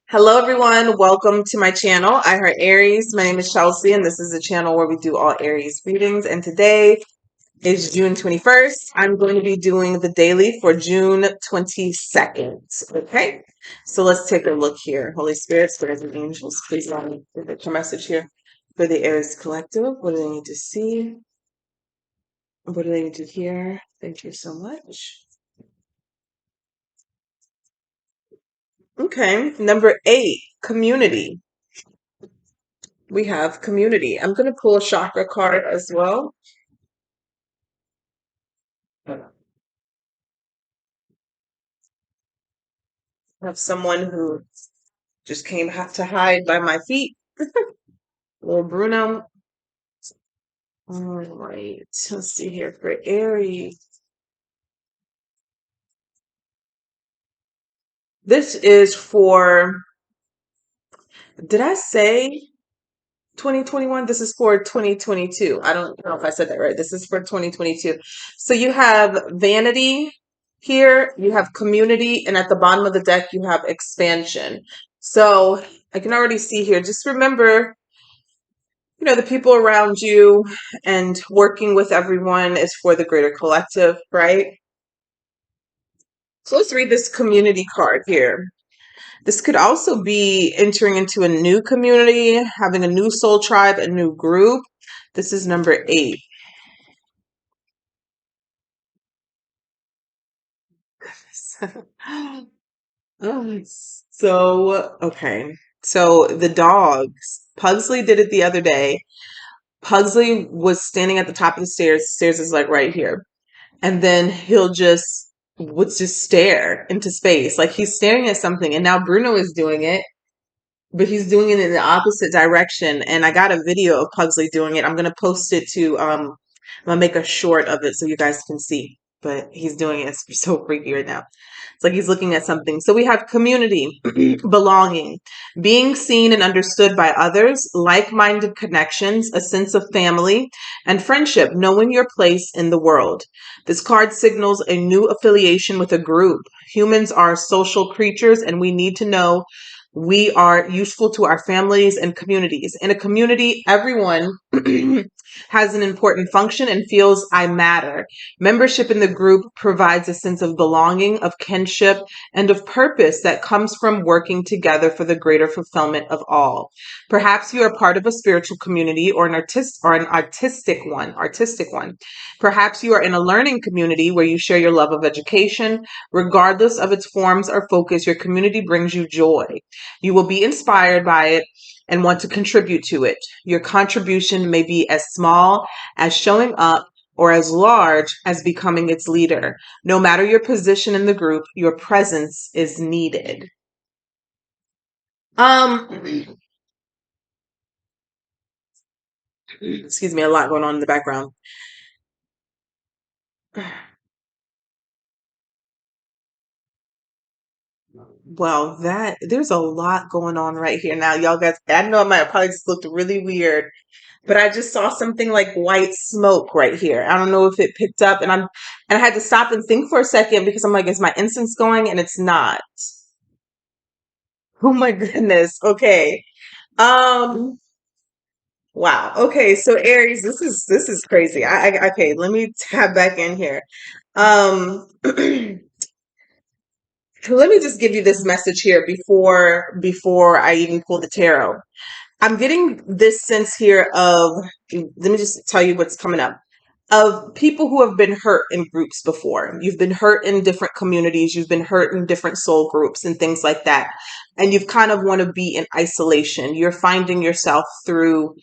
Hello, everyone. Welcome to my channel. I heart Aries. My name is Chelsea, and this is a channel where we do all Aries readings. And today is June 21st. I'm going to be doing the daily for June 22nd. Okay, so let's take a look here. Holy Spirit, spirits, and angels, please let me get your message here for the Aries collective. What do they need to see? What do they need to hear? Thank you so much. Okay, number 8, community. We have community. I'm going to pull a chakra card as well. I have someone who just came to hide by my feet. Little Bruno. All right. Let's see here for Aries. This is for, did I say 2021? This is for 2022. I don't know if I said that right. This is for 2022. So you have vanity here, you have community, and at the bottom of the deck, you have expansion. So I can already see here, just remember, the people around you and working with everyone is for the greater collective, right? So let's read this community card here. This could also be entering into a new community, having a new soul tribe, a new group. This is number 8. Oh, okay. So the dogs, Pugsley did it the other day. Pugsley was standing at the top of the stairs. Stairs is like right here. And then he'll just would just stare into space. Like he's staring at something. And now Bruno is doing it, but he's doing it in the opposite direction. And I got a video of Pugsley doing it. I'm gonna post it to I'm gonna make a short of it so you guys can see. But he's doing it. It's so freaky right now. It's like he's looking at something. So we have community, belonging, being seen and understood by others, like-minded connections, a sense of family, and friendship, knowing your place in the world. This card signals a new affiliation with a group. Humans are social creatures, and we need to know we are useful to our families and communities. In a community, everyone has an important function and feels I matter. Membership in the group provides a sense of belonging, of kinship, and of purpose that comes from working together for the greater fulfillment of all. Perhaps you are part of a spiritual community or an artistic one. Perhaps you are in a learning community where you share your love of education. Regardless of its forms or focus, your community brings you joy. You will be inspired by it and want to contribute to it. Your contribution may be as small as showing up or as large as becoming its leader. No matter your position in the group, your presence is needed. Excuse me, a lot going on in the background. Well, there's a lot going on right here now. Y'all guys, I know I might have probably just looked really weird, but I just saw something like white smoke right here. I don't know if it picked up and I had to stop and think for a second because I'm like, is my incense going? And it's not. Oh my goodness. Okay. Um, wow. Okay, so Aries, this is crazy. Okay, let me tap back in here. Let me just give you this message here before I even pull the tarot. I'm getting this sense here of, let me just tell you what's coming up, of people who have been hurt in groups before. You've been hurt in different communities, you've been hurt in different soul groups and things like that. And you've kind of want to be in isolation. You're finding yourself through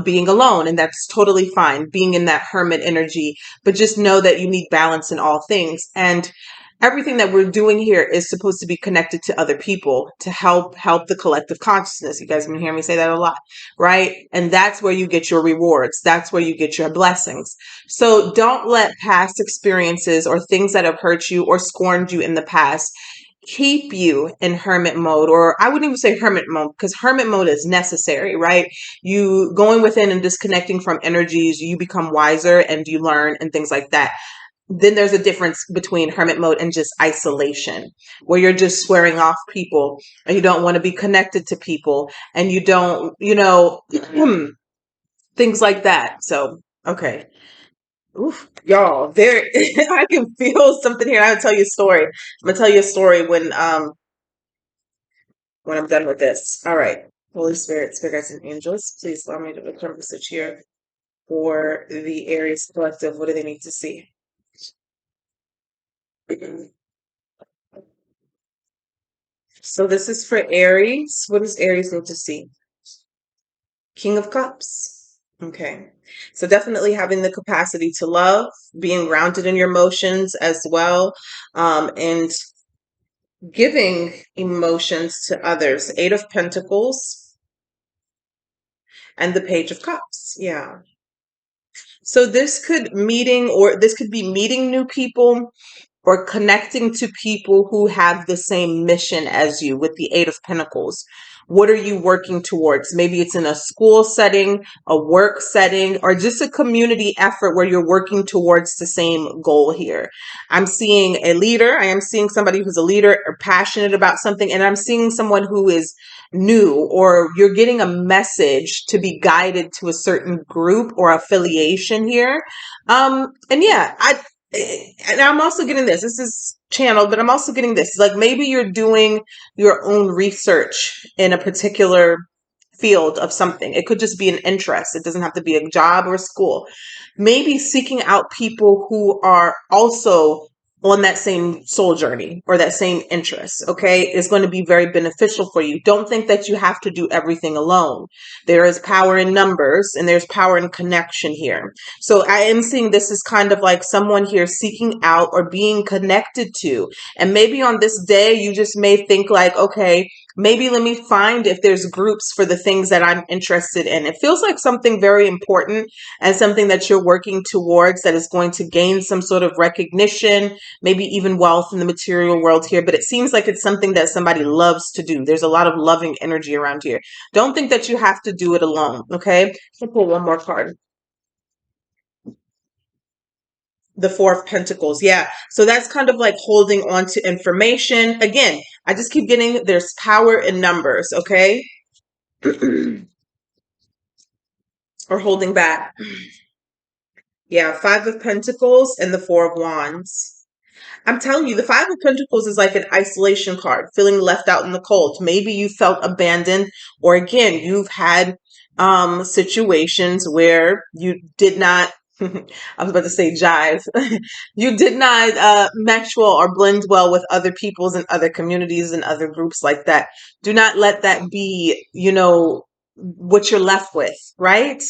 being alone, and that's totally fine, being in that hermit energy. But just know that you need balance in all things. And everything that we're doing here is supposed to be connected to other people to help the collective consciousness. You guys have been hearing me say that a lot, right? And that's where you get your rewards. That's where you get your blessings. So don't let past experiences or things that have hurt you or scorned you in the past keep you in hermit mode, or I wouldn't even say hermit mode because hermit mode is necessary, right? You going within and disconnecting from energies, you become wiser and you learn and things like that. Then there's a difference between hermit mode and just isolation, where you're just swearing off people and you don't want to be connected to people and you don't, things like that. So, okay. Oof, y'all, there I can feel something here. I'll tell you a story. I'm gonna tell you a story when I'm done with this. All right. Holy Spirit, Spirit guides and angels, please allow me to become message here for the Aries collective. What do they need to see? So this is for Aries. What does Aries need to see? King of Cups. Okay. So definitely having the capacity to love, being grounded in your emotions as well, and giving emotions to others. Eight of Pentacles and the Page of Cups. Yeah. So this could be meeting new people or connecting to people who have the same mission as you with the Eight of Pentacles. What are you working towards? Maybe it's in a school setting, a work setting, or just a community effort where you're working towards the same goal here. I'm seeing a leader. I am seeing somebody who's a leader or passionate about something, and I'm seeing someone who is new, or you're getting a message to be guided to a certain group or affiliation here. And yeah, and I'm also getting this. This is channeled, but I'm also getting this. Like maybe you're doing your own research in a particular field of something. It could just be an interest. It doesn't have to be a job or a school. Maybe seeking out people who are also on that same soul journey or that same interest, okay, is going to be very beneficial for you. Don't think that you have to do everything alone. There is power in numbers and there's power in connection here. So I am seeing this as kind of like someone here seeking out or being connected to. And maybe on this day, you just may think like, okay, maybe let me find if there's groups for the things that I'm interested in. It feels like something very important and something that you're working towards that is going to gain some sort of recognition, maybe even wealth in the material world here. But it seems like it's something that somebody loves to do. There's a lot of loving energy around here. Don't think that you have to do it alone, okay? I'll pull one more card. The Four of Pentacles. Yeah. So that's kind of like holding on to information. Again, I just keep getting there's power in numbers, okay? Or holding back. Yeah, Five of Pentacles and the Four of Wands. I'm telling you, the Five of Pentacles is like an isolation card, feeling left out in the cold. Maybe you felt abandoned, or again, you've had situations where you did not, I was about to say jive, you did not mesh well or blend well with other peoples and other communities and other groups like that. Do not let that be, what you're left with, right?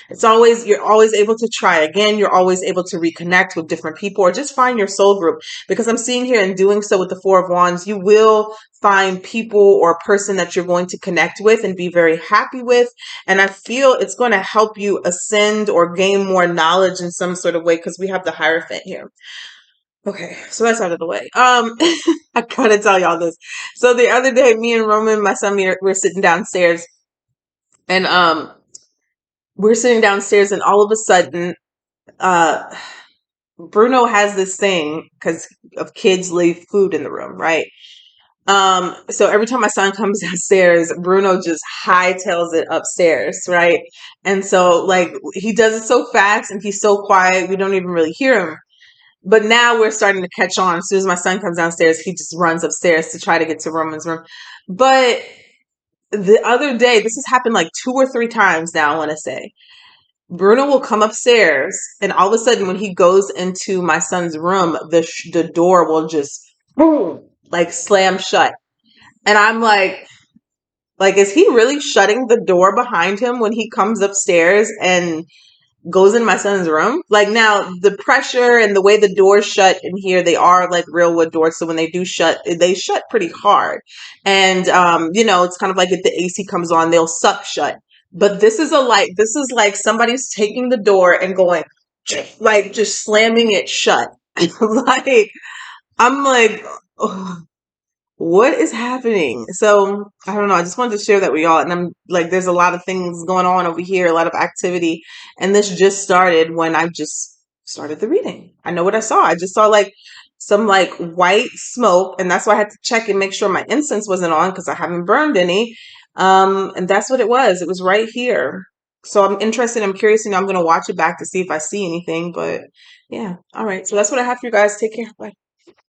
You're always able to try again. You're always able to reconnect with different people or just find your soul group, because I'm seeing here in doing so with the Four of Wands, you will find people or a person that you're going to connect with and be very happy with. And I feel it's going to help you ascend or gain more knowledge in some sort of way, because we have the Hierophant here. Okay, so that's out of the way. I gotta tell y'all this. So the other day, me and Roman, my son, we're sitting downstairs, and we're sitting downstairs, and all of a sudden, Bruno has this thing because of kids leave food in the room, right? So every time my son comes downstairs, Bruno just hightails it upstairs, right? And so like he does it so fast and he's so quiet, we don't even really hear him. But now we're starting to catch on. As soon as my son comes downstairs, he just runs upstairs to try to get to Roman's room. But the other day, this has happened like 2 or 3 times now, I want to say. Bruno will come upstairs, and all of a sudden, when he goes into my son's room, the door will just boom, like slam shut. And I'm like, is he really shutting the door behind him when he comes upstairs and goes in my son's room? Like, now the pressure and the way the doors shut in here, they are like real wood doors. So when they do shut, they shut pretty hard. And, it's kind of like if the AC comes on, they'll suck shut. But this is like somebody's taking the door and going, like, just slamming it shut. Like, I'm like, oh, what is happening? So I don't know. I just wanted to share that with y'all. And I'm like, there's a lot of things going on over here, a lot of activity. And this just started when I just started the reading. I know what I saw. I just saw like some like white smoke, and that's why I had to check and make sure my incense wasn't on because I haven't burned any. And that's what it was. It was right here. So I'm interested. I'm curious, I'm going to watch it back to see if I see anything. But yeah. All right. So that's what I have for you guys. Take care. Bye.